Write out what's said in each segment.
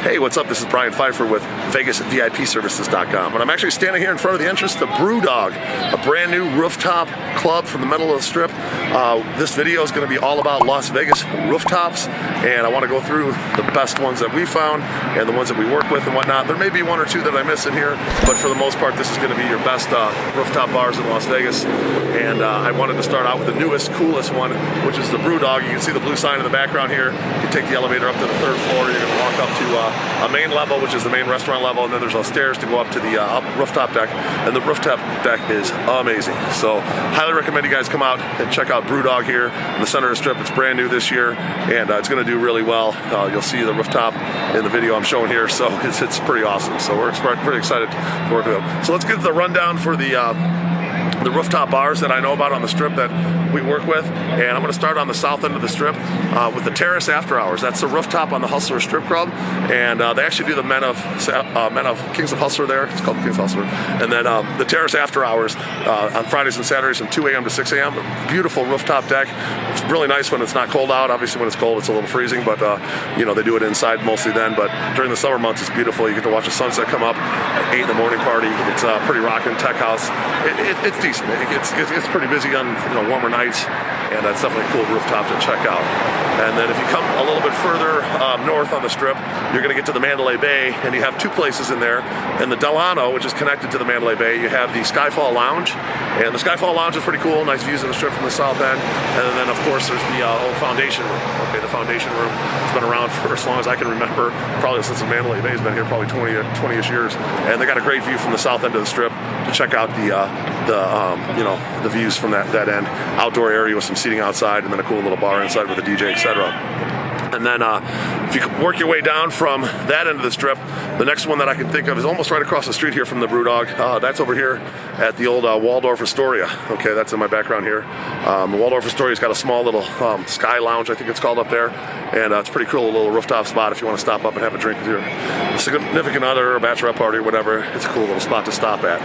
Hey, what's up? This is Brian Pfeiffer with VegasVIPServices.com, and I'm actually standing here in front of the entrance to BrewDog, a brand new rooftop club from the middle of the strip. This video is going to be all about Las Vegas rooftops, and I want to go through the best ones that we found and the ones that we work with and whatnot. There may be one or two that I miss in here, but for the most part, this is going to be your best rooftop bars in Las Vegas. And I wanted to start out with the newest, coolest one, which is the BrewDog. You can see the blue sign in the background here. You take the elevator up to the third floor, you're going to walk up to a main level, which is the main restaurant level, and then there's stairs to go up to the rooftop deck, and the rooftop deck is amazing. So highly recommend you guys come out and check out BrewDog here in the center of the strip. It's brand new this year, and it's going to do really well. You'll see the rooftop in the video I'm showing here, so it's pretty awesome. So we're pretty excited to work with them. So let's get the rundown for the rooftop bars that I know about on the strip that we work with, and I'm going to start on the south end of the strip with the Terrace Afterhours. That's the rooftop on the Hustler Strip Club, and they actually do the Men of Kings of Hustler there. It's called the Kings of Hustler, and then the Terrace Afterhours on Fridays and Saturdays from 2 a.m. to 6 a.m. Beautiful rooftop deck. It's really nice when it's not cold out. Obviously, when it's cold, it's a little freezing, but you know, they do it inside mostly then. But during the summer months, it's beautiful. You get to watch the sunset come up at 8 in the morning party. It's pretty rocking tech house. It's decent. It's pretty busy on warmer nights, and that's definitely a cool rooftop to check out. And then if you come a little bit further north on the strip, you're going to get to the Mandalay Bay, and you have two places in there. In the Delano, which is connected to the Mandalay Bay, you have the Skyfall Lounge, and the Skyfall Lounge is pretty cool. Nice views of the strip from the south end. And then of course there's the old foundation room. Okay, the foundation room has been around for as long as I can remember, probably since the Mandalay Bay's been here, probably 20-ish years. And they got a great view from the south end of the strip to check out the views from that end. Outdoor area with some seating outside, and then a cool little bar inside with a DJ, etc. And then if you work your way down from that end of the strip, the next one that I can think of is almost right across the street here from the BrewDog. That's over here at the old Waldorf Astoria. Okay, that's in my background here. The Waldorf Astoria's got a small little Sky Lounge, I think it's called, up there. And it's a pretty cool little rooftop spot if you want to stop up and have a drink with your significant other or bachelorette party or whatever. It's a cool little spot to stop at.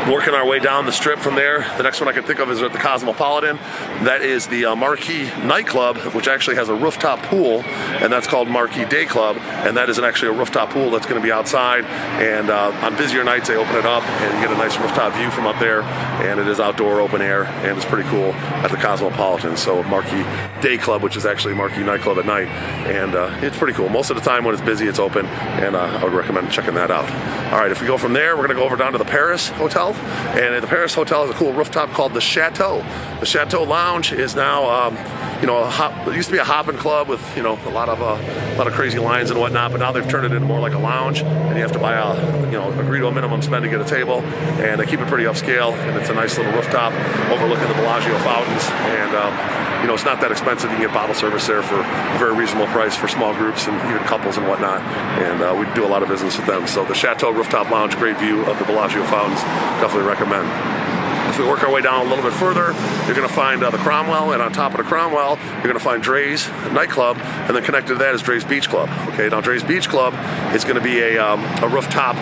Working our way down the strip from there, the next one I can think of is at the Cosmopolitan. That is the Marquee Nightclub, which actually has a rooftop pool, and that's called Marquee Dayclub, and that is actually a rooftop pool that's going to be outside, and on busier nights they open it up, and you get a nice rooftop view from up there, and it is outdoor, open air, and it's pretty cool at the Cosmopolitan. So Marquee Dayclub, which is actually Marquee Nightclub at night, and it's pretty cool. Most of the time when it's busy, it's open, and I would recommend checking that out. All right, if we go from there, we're going to go over down to the Paris Hotel. And the Paris Hotel has a cool rooftop called the Chateau. The Chateau Lounge is now, it used to be a hopping club with, a lot of crazy lines and whatnot, but now they've turned it into more like a lounge, and you have to buy agree to a minimum spend to get a table, and they keep it pretty upscale, and it's a nice little rooftop overlooking the Bellagio fountains, and it's not that expensive. You can get bottle service there for a very reasonable price for small groups and even couples and whatnot, and we do a lot of business with them. So the Chateau Rooftop Lounge, great view of the Bellagio fountains, definitely recommend. If we work our way down a little bit further, you're going to find the Cromwell, and on top of the Cromwell, you're going to find Dre's Nightclub, and then connected to that is Dre's Beach Club. Okay, now Dre's Beach Club is going to be a rooftop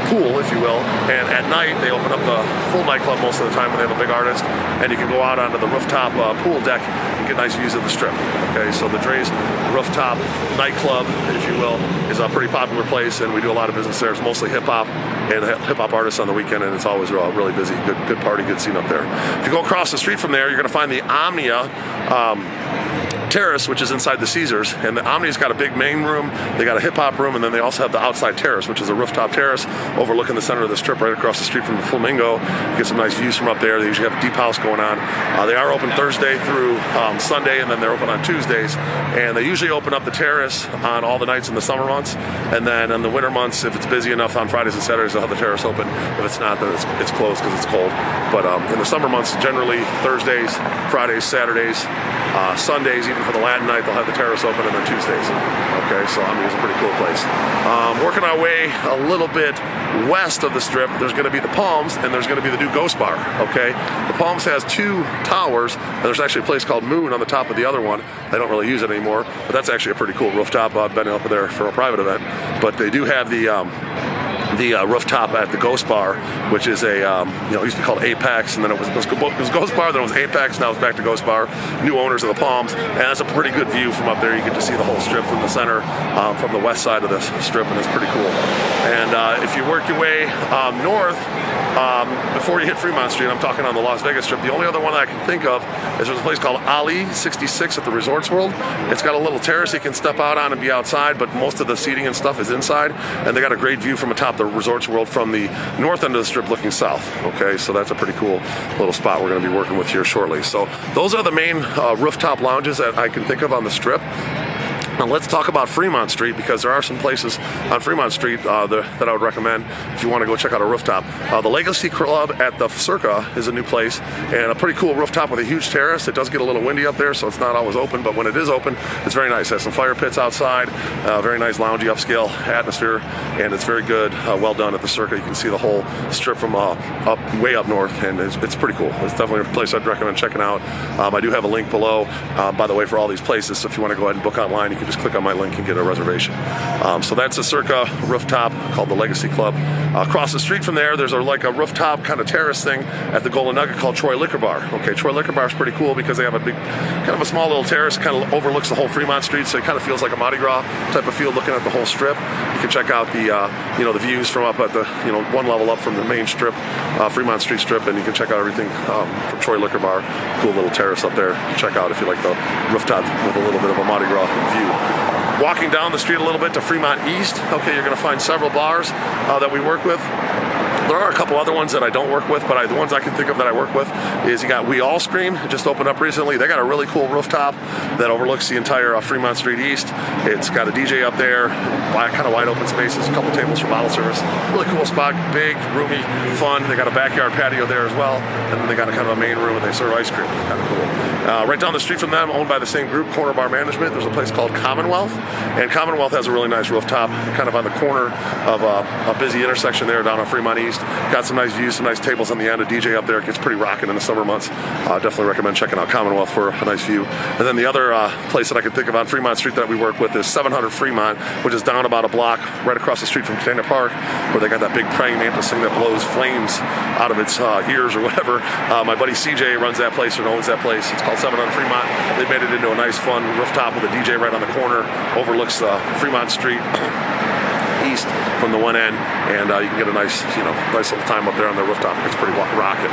pool, if you will, and at night they open up the full nightclub most of the time when they have a big artist, and you can go out onto the rooftop pool deck and get nice views of the strip. Okay, so the Dre's Rooftop Nightclub, if you will, is a pretty popular place, and we do a lot of business there. It's mostly hip-hop and hip-hop artists on the weekend, and it's always really busy. Good party, good scene up there. If you go across the street from there, you're going to find the Omnia Terrace, which is inside the Caesars, and the Omni's got a big main room, they got a hip-hop room, and then they also have the outside terrace, which is a rooftop terrace overlooking the center of the strip right across the street from the Flamingo. You get some nice views from up there. They usually have a deep house going on. They are open Thursday through Sunday, and then they're open on Tuesdays, and they usually open up the terrace on all the nights in the summer months, and then in the winter months, if it's busy enough on Fridays and Saturdays, they'll have the terrace open. If it's not, then it's closed because it's cold. But in the summer months, generally Thursdays, Fridays, Saturdays, Sundays, even for the Latin night, they'll have the terrace open, and then Tuesdays. Okay, so it's a pretty cool place. Working our way a little bit west of the strip, there's going to be the Palms, and there's going to be the new Ghost Bar. Okay, the Palms has 2 towers, and there's actually a place called Moon on the top of the other one. They don't really use it anymore, but that's actually a pretty cool rooftop. I've been up there for a private event, but they do have the the rooftop at the Ghost Bar, which is a, it used to be called Apex, and then it was Ghost Bar, then it was Apex, now it's back to Ghost Bar. New owners of the Palms, and that's a pretty good view from up there. You get to see the whole strip from the center, from the west side of this strip, and it's pretty cool. And if you work your way north, before you hit Fremont Street, I'm talking on the Las Vegas Strip, the only other one that I can think of is there's a place called Ali 66 at the Resorts World. It's got a little terrace you can step out on and be outside, but most of the seating and stuff is inside, and they got a great view from atop the Resorts World from the north end of the strip looking south. Okay, so that's a pretty cool little spot we're going to be working with here shortly. So those are the main rooftop lounges that I can think of on the strip. Now let's talk about Fremont Street, because there are some places on Fremont Street that I would recommend if you want to go check out a rooftop. The Legacy Club at the Circa is a new place, and a pretty cool rooftop with a huge terrace. It does get a little windy up there, so it's not always open, but when it is open, it's very nice. It has some fire pits outside, very nice loungy upscale atmosphere, and it's very good, well done at the Circa. You can see the whole strip from way up north, and it's pretty cool. It's definitely a place I'd recommend checking out. I do have a link below, by the way, for all these places, so if you want to go ahead and book online, you can just click on my link and get a reservation. So that's a Circa rooftop called the Legacy Club. Across the street from there, there's a rooftop kind of terrace thing at the Golden Nugget called Troy Liquor Bar. Okay, Troy Liquor Bar is pretty cool because they have a big, kind of a small little terrace, kind of overlooks the whole Fremont Street, so it kind of feels like a Mardi Gras type of feel looking at the whole strip. You can check out the the views from up at the one level up from the main strip, Fremont Street Strip, and you can check out everything from Troy Liquor Bar. Cool little terrace up there. Check out if you like the rooftop with a little bit of a Mardi Gras view. Walking down the street a little bit to Fremont East, okay, you're going to find several bars that we work with. There are a couple other ones that I don't work with, but the ones I can think of that I work with is you got We All Scream, just opened up recently. They got a really cool rooftop that overlooks the entire Fremont Street East. It's got a DJ up there, kind of wide open spaces, a couple tables for bottle service. Really cool spot, big, roomy, fun. They got a backyard patio there as well, and then they got a kind of a main room and they serve ice cream. Kind of cool. Right down the street from them, owned by the same group, Corner Bar Management, there's a place called Commonwealth, and Commonwealth has a really nice rooftop, kind of on the corner of a busy intersection there down on Fremont East. Got some nice views, some nice tables on the end, a DJ up there. It gets pretty rocking in the summer months. Definitely recommend checking out Commonwealth for a nice view. And then the other place that I can think of on Fremont Street that we work with is 700 Fremont, which is down about a block right across the street from Catania Park, where they got that big praying mantis thing that blows flames out of its ears or whatever. My buddy CJ runs that place or owns that place. It's called 700 Fremont. They made it into a nice fun rooftop with a DJ right on the corner, overlooks Fremont Street east from the one end, and you can get a nice little time up there on the rooftop. It's pretty rocking.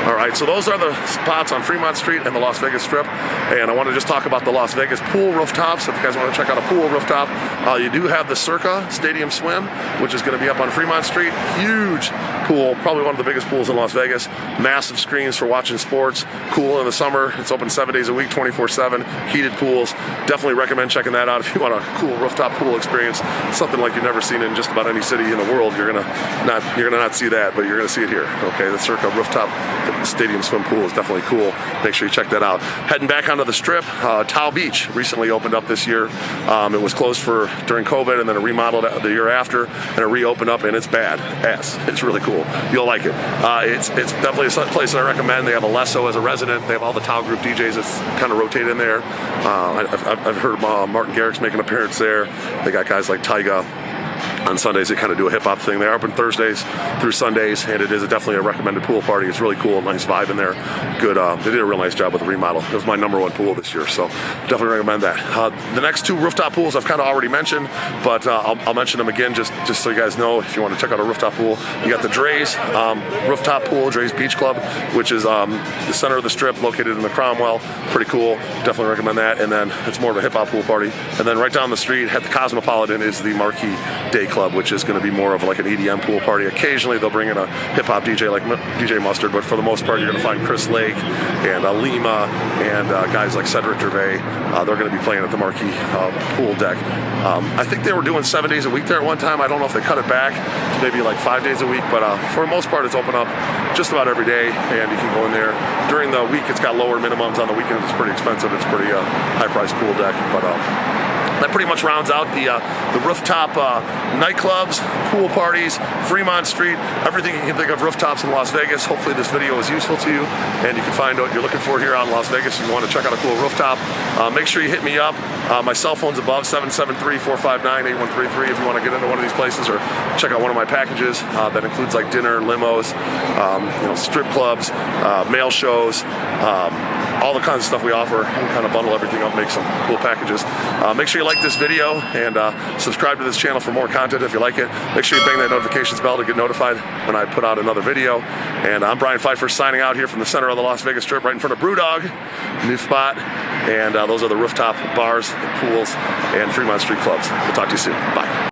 All right, so those are the spots on Fremont Street and the Las Vegas Strip, and I want to just talk about the Las Vegas pool rooftops. If you guys want to check out a pool rooftop, you do have the Circa Stadium Swim, which is going to be up on Fremont Street. Huge pool, probably one of the biggest pools in Las Vegas. Massive screens for watching sports. Cool in the summer. It's open 7 days a week, 24/7. Heated pools. Definitely recommend checking that out if you want a cool rooftop pool experience. Something like you've never seen in just about any city in the world. You're gonna not see that, but you're gonna see it here. Okay, the Circa Rooftop Stadium Swim Pool is definitely cool. Make sure you check that out. Heading back onto the Strip, Tao Beach recently opened up this year. It was closed during COVID, and then it remodeled the year after, and it reopened up, and it's badass. It's really cool. You'll like it. It's definitely a place that I recommend. They have Alesso as a resident. They have all the Tao Group DJs that's kind of rotate in there. I've heard Martin Garrix make an appearance there. They got guys like Tyga. On Sundays, they kind of do a hip-hop thing. They're open Thursdays through Sundays, and it is definitely a recommended pool party. It's really cool, nice vibe in there. Good. They did a real nice job with the remodel. It was my #1 pool this year, so definitely recommend that. The next two rooftop pools I've kind of already mentioned, but I'll mention them again just so you guys know if you want to check out a rooftop pool. You got the Dre's rooftop pool, Dre's Beach Club, which is the center of the Strip, located in the Cromwell. Pretty cool. Definitely recommend that. And then it's more of a hip-hop pool party. And then right down the street at the Cosmopolitan is the Marquee Dayclub, which is going to be more of like an EDM pool party. Occasionally they'll bring in a hip-hop DJ like DJ Mustard, but for the most part you're going to find Chris Lake and Lima and guys like Cedric Gervais. They're going to be playing at the Marquee pool deck. I think they were doing 7 days a week there at one time. I don't know if they cut it back to maybe like 5 days a week, but for the most part it's open up just about every day, and you can go in there. During the week it's got lower minimums. On the weekends it's pretty expensive. It's pretty high-priced pool deck, but That pretty much rounds out the rooftop nightclubs, pool parties, Fremont Street, everything you can think of rooftops in Las Vegas. Hopefully this video is useful to you and you can find what you're looking for here out in Las Vegas. If you want to check out a cool rooftop, make sure you hit me up. My cell phone's above, 773-459-8133 if you want to get into one of these places or check out one of my packages that includes like dinner, limos, strip clubs, mail shows, all the kinds of stuff we offer. We kind of bundle everything up, make some cool packages. Make sure you like this video and subscribe to this channel for more content if you like it. Make sure you bang that notifications bell to get notified when I put out another video. And I'm Brian Pfeiffer signing out here from the center of the Las Vegas Strip, right in front of BrewDog, new spot. And those are the rooftop bars, pools, and Fremont Street clubs. We'll talk to you soon. Bye.